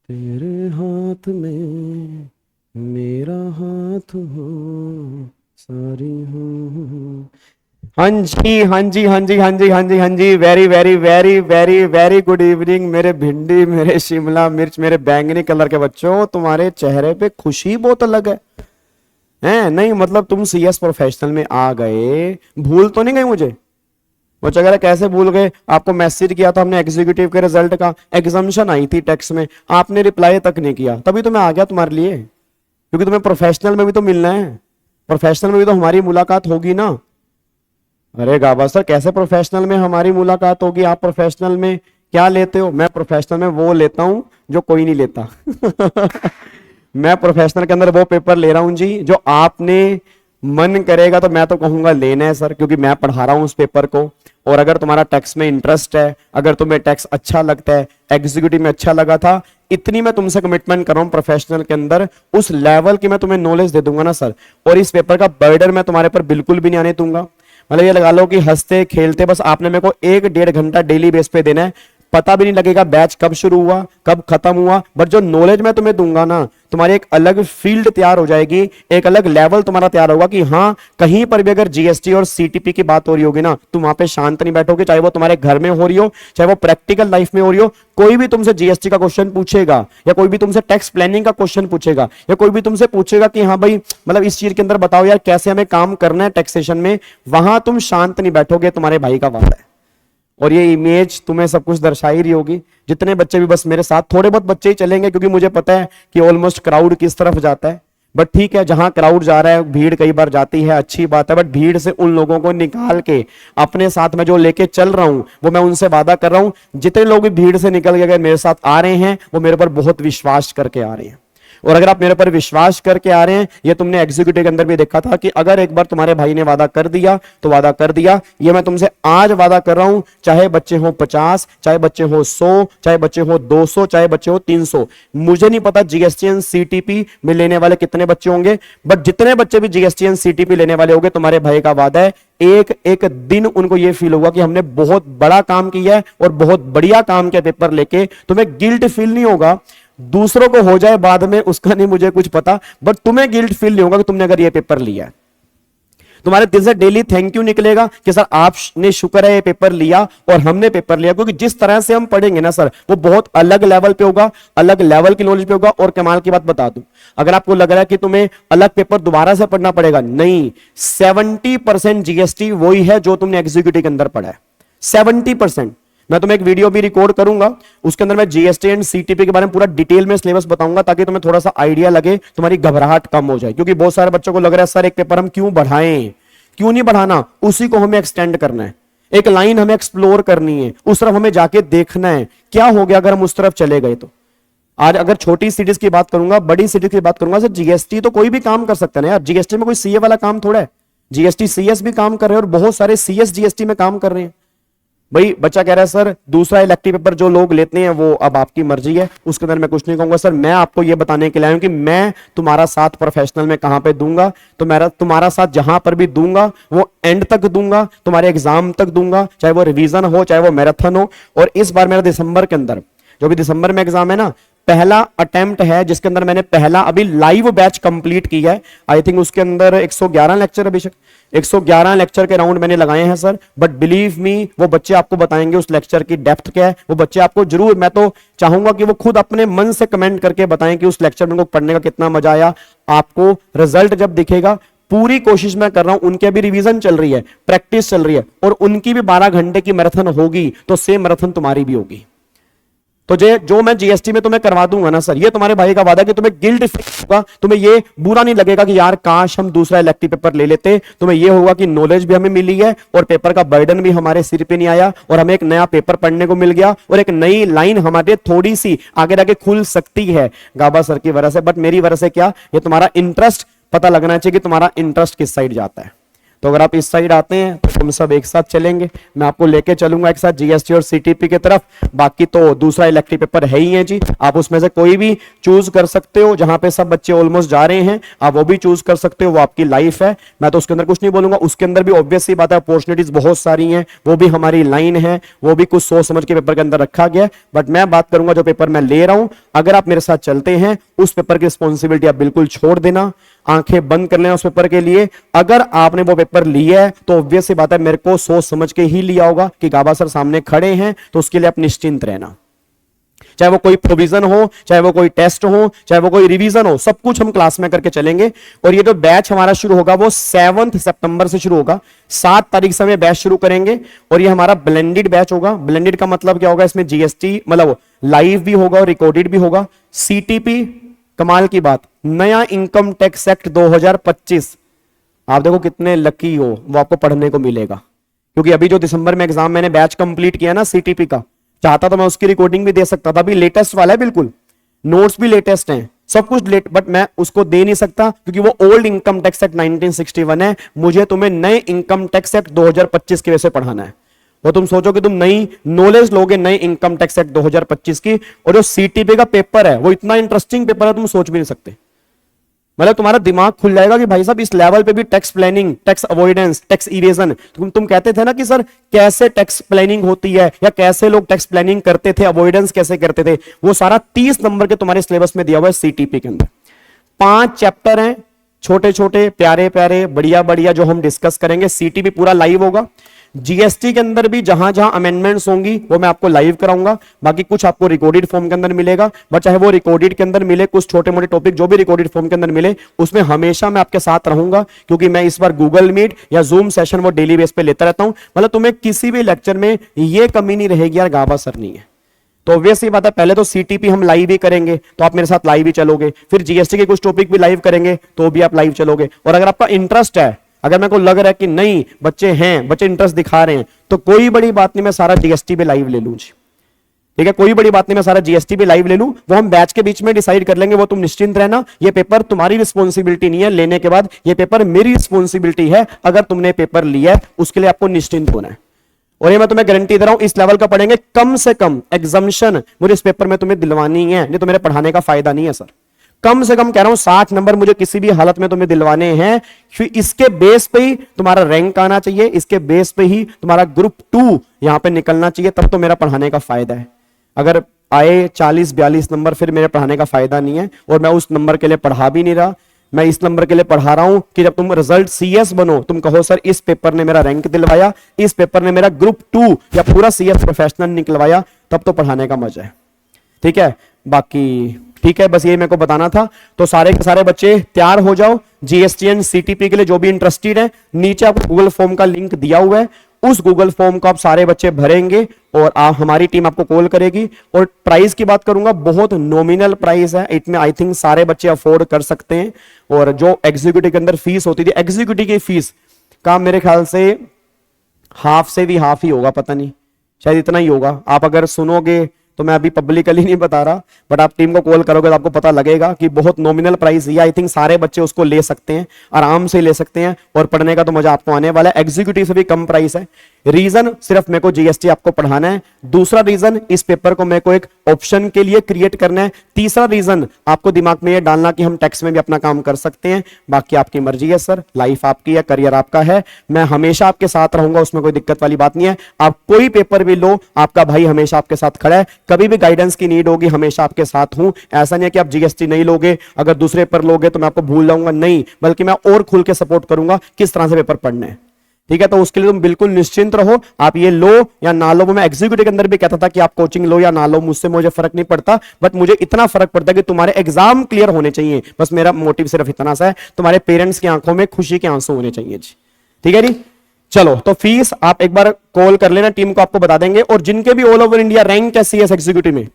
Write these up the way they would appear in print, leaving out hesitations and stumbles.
तेरे हाथ में मेरा हाथ हो, सारी हूँ। हाँ जी, हाँ जी, हाँ जी, हाँ जी, हाँ जी, हाँ जी, very very very very very good evening मेरे भिंडी, मेरे शिमला मिर्च, मेरे बैंगनी कलर के बच्चों। तुम्हारे चेहरे पे खुशी बहुत अलग है नहीं? मतलब तुम सीएस प्रोफेशनल में आ गए, भूल तो नहीं गए मुझे? वो वगैरह कैसे भूल गए? आपको मैसेज किया था हमने एग्जीक्यूटिव के रिजल्ट का, एग्जामिशन आई थी टेक्स्ट में, आपने रिप्लाई तक नहीं किया, तभी तो मैं आ गया तुम्हारे लिए, क्योंकि तुम्हें प्रोफेशनल में भी तो मिलना है, प्रोफेशनल में भी तो हमारी मुलाकात होगी ना। अरे गाबा सर, कैसे प्रोफेशनल में हमारी मुलाकात होगी? आप प्रोफेशनल में क्या लेते हो? मैं प्रोफेशनल में वो लेता हूं जो कोई नहीं लेता। मैं प्रोफेशनल के अंदर वो पेपर ले रहा हूं जी जो आपने मन करेगा तो मैं तो कहूंगा लेना है सर, क्योंकि मैं पढ़ा रहा हूं उस पेपर को। और अगर तुम्हारा टैक्स में इंटरेस्ट है, अगर तुम्हें टैक्स अच्छा लगता है, एग्जीक्यूटिव में अच्छा लगा था, इतनी मैं तुमसे कमिटमेंट कर रहा हूं प्रोफेशनल के अंदर, उस लेवल की मैं तुम्हें नॉलेज दे दूंगा ना सर। और इस पेपर का बर्डन मैं तुम्हारे पर बिल्कुल भी नहीं आने दूंगा। मतलब ये लगा लो कि हंसते खेलते बस आपने मेरे को 1-1.5 घंटा डेली बेस पे देना है, पता भी नहीं लगेगा बैच कब शुरू हुआ कब खत्म हुआ, बट जो नॉलेज मैं तुम्हें दूंगा ना, तुम्हारी एक अलग फील्ड तैयार हो जाएगी, एक अलग लेवल तुम्हारा तैयार होगा कि हाँ, कहीं पर भी अगर जीएसटी और सीटीपी की बात हो रही होगी ना, तुम वहां पे शांत नहीं बैठोगे, चाहे वो तुम्हारे घर में हो रही हो, चाहे वो प्रैक्टिकल लाइफ में हो रही हो। कोई भी तुमसे जीएसटी का क्वेश्चन पूछेगा, या कोई भी तुमसे टैक्स प्लानिंग का क्वेश्चन पूछेगा, या कोई भी तुमसे पूछेगा कि हाँ भाई मतलब इस चीज के अंदर बताओ यार कैसे हमें काम करना है टैक्सेशन में, वहां तुम शांत नहीं बैठोगे, तुम्हारे भाई का वादा है। और ये इमेज तुम्हें सब कुछ दर्शा ही रही होगी। जितने बच्चे भी बस मेरे साथ, थोड़े बहुत बच्चे ही चलेंगे क्योंकि मुझे पता है कि ऑलमोस्ट क्राउड किस तरफ जाता है, बट ठीक है, जहां क्राउड जा रहा है भीड़ कई बार जाती है, अच्छी बात है, बट भीड़ से उन लोगों को निकाल के अपने साथ में जो लेके चल रहा हूं, वो मैं उनसे वादा कर रहा हूं, जितने लोग भी भीड़ से निकल के अगर मेरे साथ आ रहे हैं, वो मेरे पर बहुत विश्वास करके आ रहे हैं। और अगर आप मेरे पर विश्वास करके आ रहे हैं, ये तुमने एग्जीक्यूटिव के अंदर भी देखा था कि अगर एक बार तुम्हारे भाई ने वादा कर दिया तो वादा कर दिया। ये मैं तुमसे आज वादा कर रहा हूं, चाहे बच्चे हो 50, चाहे बच्चे हो 100, चाहे बच्चे हो 200, चाहे बच्चे हो 300, मुझे नहीं पता जीएसटी एंड सीटीपी में लेने वाले कितने बच्चे होंगे, बट जितने बच्चे भी जीएसटी एंड सीटीपी लेने वाले होंगे, तुम्हारे भाई का वादा है, एक एक दिन उनको यह फील होगा कि हमने बहुत बड़ा काम किया है और बहुत बढ़िया काम किया पेपर लेके। तुम्हें गिल्ट फील नहीं होगा, दूसरों को हो जाए बाद में उसका नहीं मुझे कुछ पता, बट तुम्हें गिल्ट फील नहीं होगा कि तुमने अगर ये पेपर लिया है। तुम्हारे दिल से डेली थैंक यू निकलेगा कि सर आपने, शुक्र है ये पेपर लिया और हमने पेपर लिया, क्योंकि जिस तरह से हम पढ़ेंगे ना सर, वो बहुत अलग लेवल पे होगा, अलग लेवल की नॉलेज पे होगा। और कमाल की बात बता दूं, अगर आपको लग रहा है कि तुम्हें अलग पेपर दोबारा से पढ़ना पड़ेगा, नहीं, 70% जीएसटी वही है जो तुमने एग्जीक्यूटिव के अंदर पढ़ा है, 70%। मैं तुम्हें एक वीडियो भी रिकॉर्ड करूंगा, उसके अंदर मैं जीएसटी एंड सीटीपी के बारे में पूरा डिटेल में सिलेबस बताऊंगा, ताकि तुम्हें थोड़ा सा आइडिया लगे, तुम्हारी घबराहट कम हो जाए। क्योंकि बहुत सारे बच्चों को लग रहा है सर एक पेपर हम क्यों बढ़ाएं, क्यों नहीं बढ़ाना, उसी को हमें एक्सटेंड करना है, एक लाइन हमें एक्सप्लोर करनी है, उस तरफ हमें जाके देखना है क्या हो गया अगर हम उस तरफ चले गए तो। आज अगर छोटी सिटीज की बात करूंगा, बड़ी सिटीज की बात करूंगा, सर जीएसटी तो कोई भी काम कर सकता है ना यार, जीएसटी में कोई सीए वाला काम थोड़ा है, जीएसटी सीएस भी काम कर रहे हैं और बहुत सारे सीएस जीएसटी में काम कर रहे हैं। भाई बच्चा कह रहा है सर दूसरा इलेक्टिव पेपर जो लोग लेते हैं वो अब आपकी मर्जी है, उसके अंदर मैं कुछ नहीं कहूंगा। सर मैं आपको ये बताने के लिए आया हूं कि मैं तुम्हारा साथ प्रोफेशनल में कहां पे दूंगा, तो मेरा तुम्हारा साथ जहां पर भी दूंगा वो एंड तक दूंगा, तुम्हारे एग्जाम तक दूंगा, चाहे वो रिवीजन हो चाहे वो मैराथन हो। और इस बार मेरा दिसंबर के अंदर, जो भी दिसंबर में एग्जाम है ना, पहला अटेम्प्ट है जिसके अंदर मैंने पहला अभी लाइव बैच कंप्लीट किया है। आई थिंक उसके अंदर 111 लेक्चर, अभिषेक 111 लेक्चर के राउंड मैंने लगाए हैं सर। बट बिलीव मी, वो बच्चे आपको बताएंगे उस लेक्चर की डेप्थ क्या है, वो बच्चे आपको जरूर, मैं तो चाहूंगा कि वो खुद अपने मन से कमेंट करके बताएं कि उस लेक्चर में उनको पढ़ने का कितना मजा आया। आपको रिजल्ट जब दिखेगा, पूरी कोशिश मैं कर रहा हूं, उनके अभी रिवीजन चल रही है, प्रैक्टिस चल रही है, और उनकी भी 12 घंटे की मैराथन होगी, तो सेम मैराथन तुम्हारी भी होगी। तो जो मैं जीएसटी में तुम्हें करवा दूंगा ना सर, ये तुम्हारे भाई का वादा है कि तुम्हें गिल्ट फील होगा, तुम्हें ये बुरा नहीं लगेगा कि यार काश हम दूसरा इलेक्टिव पेपर ले लेते। तुम्हें ये होगा कि नॉलेज भी हमें मिली है और पेपर का बर्डन भी हमारे सिर पे नहीं आया, और हमें एक नया पेपर पढ़ने को मिल गया, और एक नई लाइन हमारे थोड़ी सी आगे जाके खुल सकती है गाबा सर की वजह से। बट मेरी वजह से क्या, ये तुम्हारा इंटरेस्ट पता लगना चाहिए कि तुम्हारा इंटरेस्ट किस साइड जाता है। तो अगर आप इस साइड आते हैं तो हम सब एक साथ चलेंगे, मैं आपको लेके चलूंगा एक साथ जीएसटी और सीटीपी की तरफ। बाकी तो दूसरा इलेक्ट्रिक पेपर है ही है जी, आप उसमें से कोई भी चूज कर सकते हो, जहां पे सब बच्चे ऑलमोस्ट जा रहे हैं आप वो भी चूज कर सकते हो, वो आपकी लाइफ है, मैं तो उसके अंदर कुछ नहीं बोलूंगा। उसके अंदर भी ऑब्वियस सी बात है, अपॉर्चुनिटीज बहुत सारी हैं, वो भी हमारी लाइन है, वो भी कुछ सोच समझ के पेपर के अंदर रखा गया। बट मैं बात करूंगा जो पेपर मैं ले रहा हूं, अगर आप मेरे साथ चलते हैं उस पेपर की रिस्पॉन्सिबिलिटी आप बिल्कुल छोड़ देना, आंखें बंद कर लेना उस पेपर के लिए। अगर आपने वो पेपर लिया है तो ऑब्वियस सी बात है मेरे को सोच समझ के ही लिया होगा कि गाबा सर सामने खड़े हैं, तो उसके लिए आप निश्चिंत रहना। चाहे वो कोई प्रोविजन हो, चाहे वो कोई टेस्ट हो, चाहे वो कोई रिवीजन हो, सब कुछ हम क्लास में करके चलेंगे। और ये जो बैच हमारा शुरू होगा वो 7 सितंबर से शुरू होगा, 7 तारीख से हम बैच शुरू करेंगे। और ये हमारा ब्लेंडेड बैच होगा। ब्लेंडेड का मतलब क्या होगा, इसमें जीएसटी मतलब लाइव भी होगा और रिकॉर्डेड भी होगा। सीटीपी, कमाल की बात, नया इनकम टैक्स एक्ट 2025, आप देखो कितने लकी हो, वो आपको पढ़ने को मिलेगा। क्योंकि अभी जो दिसंबर में एग्जाम मैंने बैच कंप्लीट किया ना सीटीपी का, चाहता तो मैं उसकी रिकॉर्डिंग भी दे सकता था, अभी लेटेस्ट वाला है, बिल्कुल नोट्स भी लेटेस्ट हैं, सब कुछ लेट, बट मैं उसको दे नहीं सकता क्योंकि वो ओल्ड इनकम टैक्स एक्ट 1961 है। मुझे तुम्हें नए इनकम टैक्स एक्ट 2025 की वजह से पढ़ाना है। वो तुम सोचो कि तुम नई नॉलेज लोगे नए इनकम टैक्स एक्ट 2025 की, और जो सीटीपी का पेपर है वो इतना इंटरेस्टिंग पेपर है तुम सोच भी नहीं सकते। मतलब तुम्हारा दिमाग खुल जाएगा कि भाई साहब इस लेवल पे भी tax planning, tax avoidance, tax evasion, तुम कहते थे ना कि सर कैसे टैक्स प्लानिंग होती है या कैसे लोग टैक्स प्लानिंग करते थे, अवॉइडेंस कैसे करते थे, वो सारा 30 नंबर के तुम्हारे सिलेबस में दिया हुआ है सीटीपी के अंदर। 5 चैप्टर हैं, छोटे छोटे प्यारे प्यारे बढ़िया बढ़िया, जो हम डिस्कस करेंगे। सीटीपी पूरा लाइव होगा। जीएसटी के अंदर भी जहां जहां अमेंडमेंट्स होंगी वो मैं आपको लाइव कराऊंगा, बाकी कुछ आपको रिकॉर्डेड फॉर्म के अंदर मिलेगा। बट चाहे वो रिकॉर्डेड के अंदर मिले, कुछ छोटे मोटे टॉपिक जो भी रिकॉर्डेड फॉर्म के अंदर मिले, उसमें हमेशा मैं आपके साथ रहूंगा, क्योंकि मैं इस बार गूगल मीट या जूम सेशन वो डेली बेस पे लेता रहता हूं। मतलब तुम्हें किसी भी लेक्चर में ये कमी नहीं रहेगी यार गाबा सर नहीं है। तो ऑब्वियसली बात है, पहले तो सीटीपी हम लाइव ही करेंगे तो आप मेरे साथ लाइव ही चलोगे, फिर जीएसटी के कुछ टॉपिक भी लाइव करेंगे तो भी आप लाइव चलोगे। और अगर आपका इंटरेस्ट है, अगर मेरे को लग रहा है कि नहीं बच्चे हैं, बच्चे इंटरेस्ट दिखा रहे हैं, तो कोई बड़ी बात नहीं, मैं सारा जीएसटी भी लाइव ले लूं जी, ठीक है, कोई बड़ी बात नहीं, मैं सारा जीएसटी भी लाइव ले लूं। वो हम बैच के बीच में डिसाइड कर लेंगे, वो तुम निश्चिंत रहना। ये पेपर तुम्हारी रिस्पॉन्सिबिलिटी नहीं है लेने के बाद, ये पेपर मेरी रिस्पॉन्सिबिलिटी है। अगर तुमने पेपर लिया है उसके लिए आपको निश्चिंत होना है। और ये मैं तुम्हें गारंटी दे रहा हूं, इस लेवल का पढ़ेंगे, कम से कम एग्जामिशन मुझे इस पेपर में तुम्हें दिलवानी है, नहीं तो मेरे पढ़ाने का फायदा नहीं है सर। कम से कम कह रहा हूं 60 नंबर मुझे किसी भी हालत में तुम्हें दिलवाने हैं। फिर इसके बेस पे ही तुम्हारा रैंक आना चाहिए, इसके बेस पे ही तुम्हारा ग्रुप 2 यहां पे निकलना चाहिए, तब तो मेरा पढ़ाने का फायदा है। अगर आए 40-42 नंबर, फिर मेरे पढ़ाने का फायदा नहीं है। और मैं उस नंबर के लिए पढ़ा भी नहीं रहा, मैं इस नंबर के लिए पढ़ा रहा हूं कि जब तुम रिजल्ट सीएस बनो, तुम कहो सर इस पेपर ने मेरा रैंक दिलवाया, इस पेपर ने मेरा ग्रुप 2 या पूरा सीएस प्रोफेशनल निकलवाया, तब तो पढ़ाने का मजा है। ठीक है, बाकी ठीक है, बस ये मेरे को बताना था। तो सारे के सारे बच्चे तैयार हो जाओ जीएसटी एंड सीटीपी के लिए, जो भी इंटरेस्टेड है। नीचे आपको गूगल फॉर्म का लिंक दिया हुआ है, उस गूगल फॉर्म को आप सारे बच्चे भरेंगे और हमारी टीम आपको कॉल करेगी। और प्राइस की बात करूंगा, बहुत नॉमिनल प्राइस है, इतने आई थिंक सारे बच्चे अफोर्ड कर सकते हैं। और जो एग्जीक्यूटिव के अंदर फीस होती थी, एग्जीक्यूटिव की फीस का मेरे ख्याल से हाफ से भी हाफ ही होगा, पता नहीं शायद इतना ही होगा। आप अगर सुनोगे तो मैं अभी पब्लिकली नहीं बता रहा, बट आप टीम को कॉल करोगे तो आपको पता लगेगा कि बहुत नॉमिनल प्राइस है। आई थिंक सारे बच्चे उसको ले सकते हैं, आराम से ले सकते हैं, और पढ़ने का तो मजा आपको आने वाला है। एग्जीक्यूटिव से भी कम प्राइस है। रीजन सिर्फ मेरे को जीएसटी आपको पढ़ाना है। दूसरा रीजन, इस पेपर को मेरे को एक ऑप्शन के लिए क्रिएट करना है। तीसरा रीजन, आपको दिमाग में ये डालना कि हम टैक्स में भी अपना काम कर सकते हैं। बाकी आपकी मर्जी है सर, लाइफ आपकी है, करियर आपका है, मैं हमेशा आपके साथ रहूंगा, उसमें कोई दिक्कत वाली बात नहीं है। आप कोई पेपर भी लो, आपका भाई हमेशा आपके साथ खड़ा है, कभी भी गाइडेंस की नीड होगी हमेशा आपके साथ हूं। ऐसा नहीं है कि आप जीएसटी नहीं लोगे, अगर दूसरे पेपर लोगे तो मैं आपको भूल जाऊंगा, नहीं, बल्कि मैं और खुल के सपोर्ट करूंगा किस तरह से पेपर पढ़ने हैं। ठीक है, तो उसके लिए तुम बिल्कुल निश्चिंत रहो, आप ये लो या ना लो। मैं एग्जीक्यूटिव के अंदर भी कहता था कि आप कोचिंग लो या ना लो, मुझसे मुझे फर्क नहीं पड़ता, बट मुझे इतना फर्क पड़ता है कि तुम्हारे एग्जाम क्लियर होने चाहिए। बस मेरा मोटिव सिर्फ इतना सा है, तुम्हारे पेरेंट्स की आंखों में खुशी के आंसू होने चाहिए जी। ठीक है जी, चलो, तो फीस आप एक बार कॉल कर लेना, टीम को आपको बता देंगे। और जिनके भी ऑल ओवर इंडिया रैंक है सीएस एग्जीक्यूटिव में,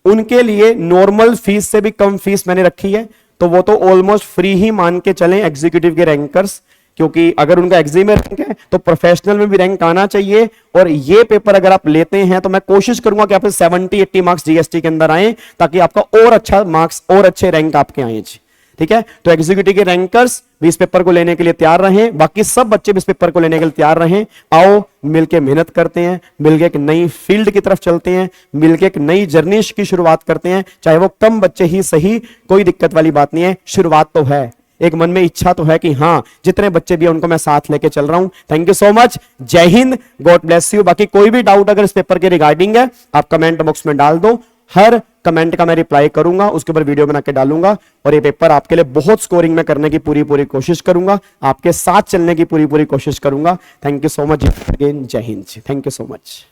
उनके लिए नॉर्मल फीस से भी कम फीस मैंने रखी है, तो वो तो ऑलमोस्ट फ्री ही मान के चलें एग्जीक्यूटिव के रैंकर्स, क्योंकि अगर उनका एग्जी में रैंक है तो प्रोफेशनल में भी रैंक आना चाहिए। और ये पेपर अगर आप लेते हैं तो मैं कोशिश करूंगा कि आप 70-80 मार्क्स जीएसटी के अंदर आए, ताकि आपका और अच्छा मार्क्स और अच्छे रैंक आपके आए जी। ठीक है। तो एग्जीक्यूटिव के रैंकर्स भी इस पेपर को लेने के लिए तैयार रहें, बाकी सब बच्चे भी इस पेपर को लेने के लिए तैयार रहें। आओ मिलके मेहनत करते हैं, मिलके एक नई फील्ड की तरफ चलते हैं, मिलके एक नई जर्नी की शुरुआत करते हैं। चाहे वो कम बच्चे ही सही, कोई दिक्कत वाली बात नहीं है, शुरुआत तो है, एक मन में इच्छा तो है कि हाँ जितने बच्चे भी हैं उनको मैं साथ लेके चल रहा हूं। थैंक यू सो मच, जय हिंद, गॉड ब्लेस यू। बाकी कोई भी डाउट अगर इस पेपर के रिगार्डिंग है आप कमेंट बॉक्स में डाल दो, हर कमेंट का मैं रिप्लाई करूंगा, उसके ऊपर वीडियो बना के डालूंगा और ये पेपर आपके लिए बहुत स्कोरिंग में करने की पूरी कोशिश करूंगा, आपके साथ चलने की पूरी कोशिश करूंगा। Thank you so much again, जय हिंद, थैंक यू सो मच।